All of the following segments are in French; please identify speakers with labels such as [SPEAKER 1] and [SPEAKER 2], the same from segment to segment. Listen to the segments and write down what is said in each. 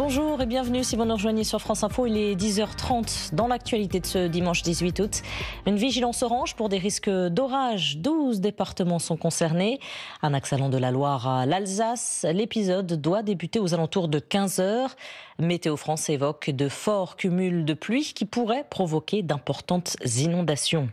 [SPEAKER 1] Bonjour et bienvenue si vous nous rejoignez sur France Info. Il est 10h30 dans l'actualité de ce dimanche 18 août. Une vigilance orange pour des risques d'orage. 12 départements sont concernés. Un axe allant de la Loire à l'Alsace. L'épisode doit débuter aux alentours de 15h. Météo France évoque de forts cumuls de pluie qui pourraient provoquer d'importantes inondations.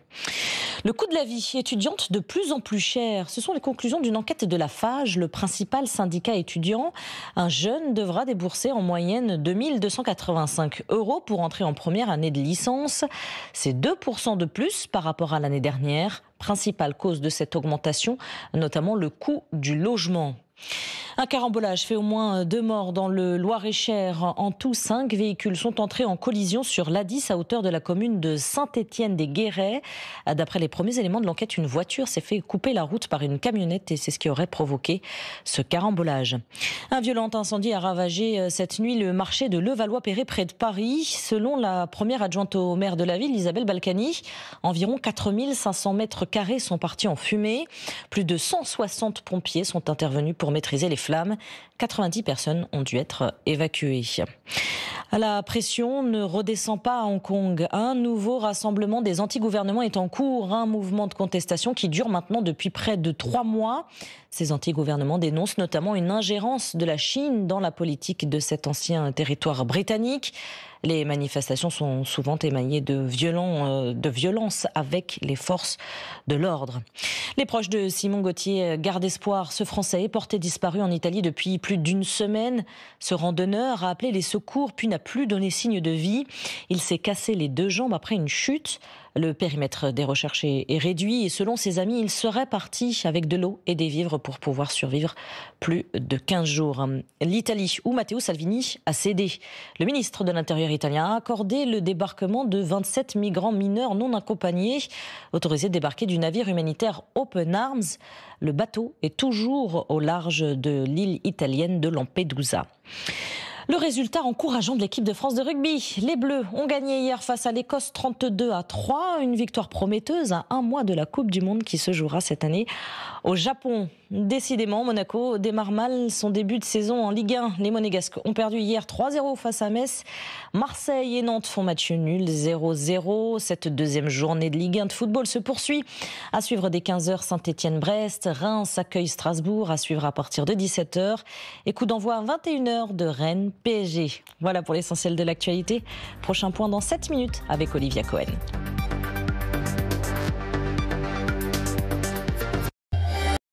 [SPEAKER 1] Le coût de la vie étudiante de plus en plus cher. Ce sont les conclusions d'une enquête de la FAGE, le principal syndicat étudiant. Un jeune devra débourser en moyenne 2 285 € pour entrer en première année de licence. C'est 2% de plus par rapport à l'année dernière. Principale cause de cette augmentation, notamment le coût du logement. Un carambolage fait au moins 2 morts dans le Loir-et-Cher. En tout, 5 véhicules sont entrés en collision sur l'A10 à hauteur de la commune de Saint-Étienne-des-Guérets. D'après les premiers éléments de l'enquête, une voiture s'est fait couper la route par une camionnette et c'est ce qui aurait provoqué ce carambolage. Un violent incendie a ravagé cette nuit le marché de Levallois-Perret près de Paris. Selon la première adjointe au maire de la ville, Isabelle Balkany, environ 4 500 mètres carrés sont partis en fumée. Plus de 160 pompiers sont intervenus pour maîtriser les flammes. 90 personnes ont dû être évacuées. La pression ne redescend pas à Hong Kong. Un nouveau rassemblement des anti-gouvernements est en cours. Un mouvement de contestation qui dure maintenant depuis près de 3 mois. Ces anti-gouvernements dénoncent notamment une ingérence de la Chine dans la politique de cet ancien territoire britannique. Les manifestations sont souvent émaillées de violences avec les forces de l'ordre. Les proches de Simon Gauthier gardent espoir. Ce Français est porté disparu en Italie depuis plus d'1 semaine. Ce randonneur a appelé les secours puis n'a plus donné signe de vie. Il s'est cassé les 2 jambes après une chute. Le périmètre des recherches est réduit et selon ses amis, il serait parti avec de l'eau et des vivres pour pouvoir survivre plus de 15 jours. L'Italie, où Matteo Salvini a cédé. Le ministre de l'Intérieur italien a accordé le débarquement de 27 migrants mineurs non accompagnés, autorisés de débarquer du navire humanitaire Open Arms. Le bateau est toujours au large de l'île italienne de Lampedusa. Le résultat encourageant de l'équipe de France de rugby. Les Bleus ont gagné hier face à l'Écosse 32-3. Une victoire prometteuse à 1 mois de la Coupe du Monde qui se jouera cette année au Japon. Décidément, Monaco démarre mal son début de saison en Ligue 1. Les Monégasques ont perdu hier 3-0 face à Metz. Marseille et Nantes font match nul 0-0. Cette 2e journée de Ligue 1 de football se poursuit. À suivre dès 15h, Saint-Étienne-Brest. Reims accueille Strasbourg. À suivre à partir de 17h. Et coup d'envoi à 21h de Rennes-PSG. Voilà pour l'essentiel de l'actualité. Prochain point dans 7 minutes avec Olivia Cohen.